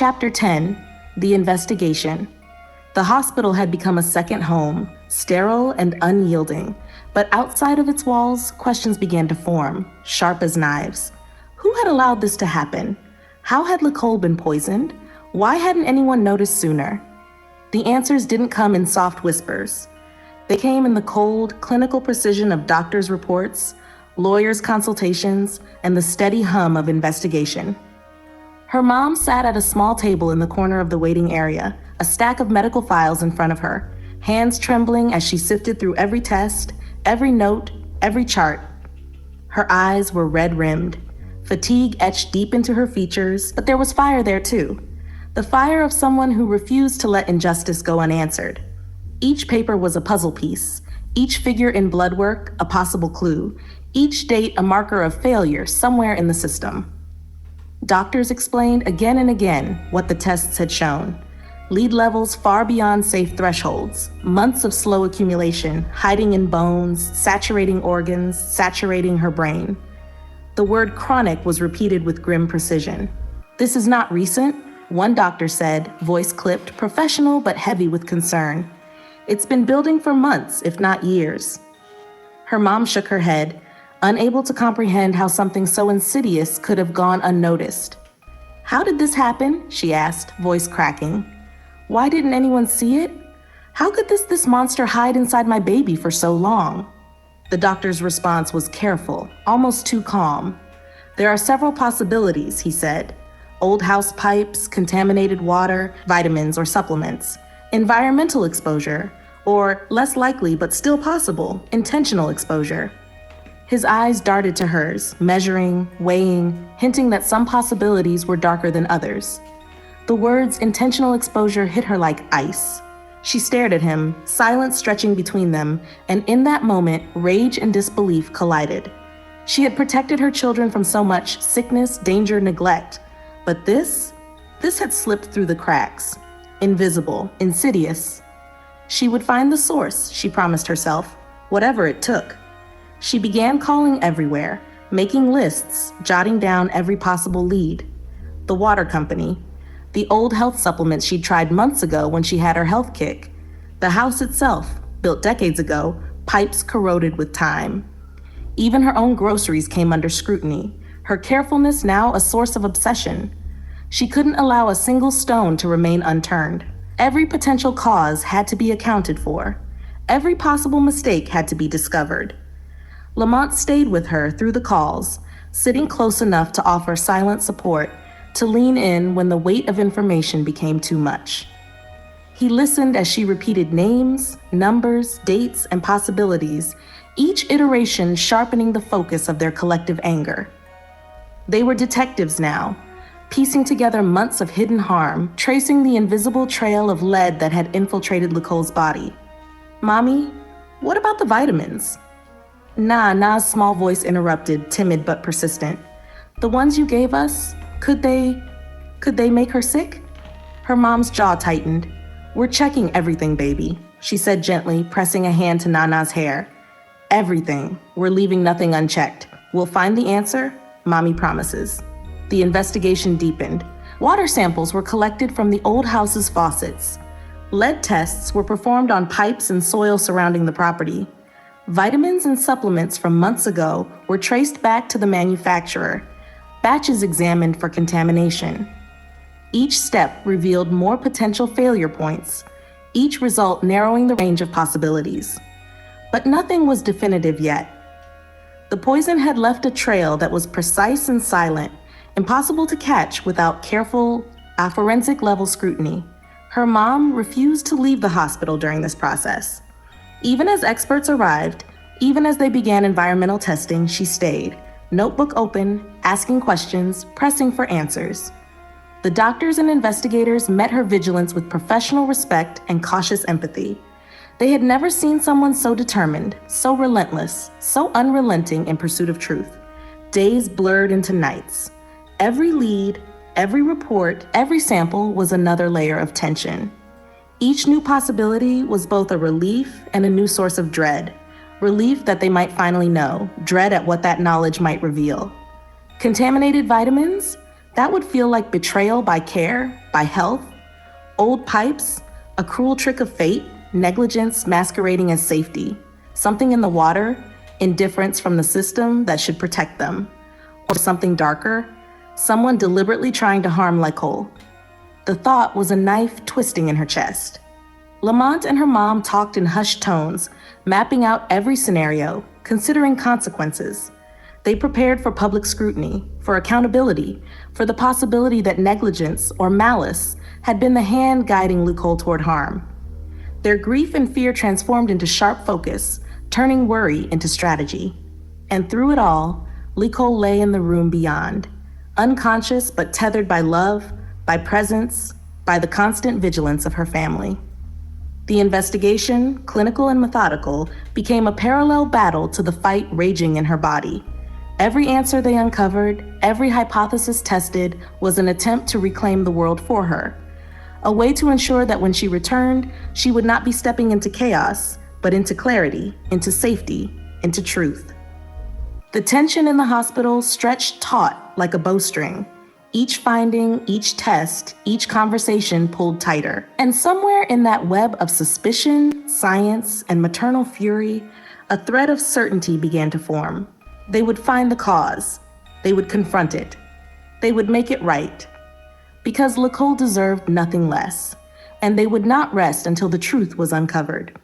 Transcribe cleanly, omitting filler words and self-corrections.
Chapter 10, The Investigation. The hospital had become a second home, sterile and unyielding, but outside of its walls, questions began to form, sharp as knives. Who had allowed this to happen? How had Licole been poisoned? Why hadn't anyone noticed sooner? The answers didn't come in soft whispers. They came in the cold, clinical precision of doctors' reports, lawyers' consultations, and the steady hum of investigation. Her mom sat at a small table in the corner of the waiting area, a stack of medical files in front of her, hands trembling as she sifted through every test, every note, every chart. Her eyes were red-rimmed, fatigue etched deep into her features, but there was fire there too. The fire of someone who refused to let injustice go unanswered. Each paper was a puzzle piece, each figure in blood work a possible clue, each date a marker of failure somewhere in the system. Doctors explained again and again what the tests had shown. Lead levels far beyond safe thresholds, months of slow accumulation, hiding in bones, saturating organs, saturating her brain. The word chronic was repeated with grim precision. This is not recent, one doctor said, voice clipped, professional but heavy with concern. It's been building for months, if not years. Her mom shook her head, unable to comprehend how something so insidious could have gone unnoticed. How did this happen? She asked, voice cracking. Why didn't anyone see it? How could this monster hide inside my baby for so long? The doctor's response was careful, almost too calm. There are several possibilities, he said. Old house pipes, contaminated water, vitamins or supplements, environmental exposure, or less likely but still possible, intentional exposure. His eyes darted to hers, measuring, weighing, hinting that some possibilities were darker than others. The words intentional exposure hit her like ice. She stared at him, silence stretching between them, and in that moment, rage and disbelief collided. She had protected her children from so much sickness, danger, neglect. But this had slipped through the cracks. Invisible, insidious. She would find the source, she promised herself, whatever it took. She began calling everywhere, making lists, jotting down every possible lead. The water company, the old health supplements she'd tried months ago when she had her health kick, the house itself, built decades ago, pipes corroded with time. Even her own groceries came under scrutiny, her carefulness now a source of obsession. She couldn't allow a single stone to remain unturned. Every potential cause had to be accounted for. Every possible mistake had to be discovered. Lamont stayed with her through the calls, sitting close enough to offer silent support, to lean in when the weight of information became too much. He listened as she repeated names, numbers, dates, and possibilities, each iteration sharpening the focus of their collective anger. They were detectives now, piecing together months of hidden harm, tracing the invisible trail of lead that had infiltrated Licole's body. Mommy, what about the vitamins? Na's small voice interrupted, timid but persistent. The ones you gave us, could they make her sick? Her mom's jaw tightened. We're checking everything, baby, she said gently, pressing a hand to Nana's hair. Everything. We're leaving nothing unchecked. We'll find the answer, Mommy promises. The investigation deepened. Water samples were collected from the old house's faucets. Lead tests were performed on pipes and soil surrounding the property. Vitamins and supplements from months ago were traced back to the manufacturer, batches examined for contamination. Each step revealed more potential failure points, each result narrowing the range of possibilities. But nothing was definitive yet. The poison had left a trail that was precise and silent, impossible to catch without careful, forensic-level scrutiny. Her mom refused to leave the hospital during this process. Even as experts arrived, even as they began environmental testing, she stayed, notebook open, asking questions, pressing for answers. The doctors and investigators met her vigilance with professional respect and cautious empathy. They had never seen someone so determined, so relentless, so unrelenting in pursuit of truth. Days blurred into nights. Every lead, every report, every sample was another layer of tension. Each new possibility was both a relief and a new source of dread. Relief that they might finally know, dread at what that knowledge might reveal. Contaminated vitamins? That would feel like betrayal by care, by health, old pipes, a cruel trick of fate, negligence masquerading as safety, something in the water, indifference from the system that should protect them, or something darker, someone deliberately trying to harm Licole. The thought was a knife twisting in her chest. Lamont and her mom talked in hushed tones, mapping out every scenario, considering consequences. They prepared for public scrutiny, for accountability, for the possibility that negligence or malice had been the hand guiding Licole toward harm. Their grief and fear transformed into sharp focus, turning worry into strategy. And through it all, Licole lay in the room beyond, unconscious but tethered by love, by presence, by the constant vigilance of her family. The investigation, clinical and methodical, became a parallel battle to the fight raging in her body. Every answer they uncovered, every hypothesis tested, was an attempt to reclaim the world for her. A way to ensure that when she returned, she would not be stepping into chaos, but into clarity, into safety, into truth. The tension in the hospital stretched taut like a bowstring. Each finding, each test, each conversation pulled tighter. And somewhere in that web of suspicion, science, and maternal fury, a thread of certainty began to form. They would find the cause. They would confront it. They would make it right. Because Licole deserved nothing less. And they would not rest until the truth was uncovered.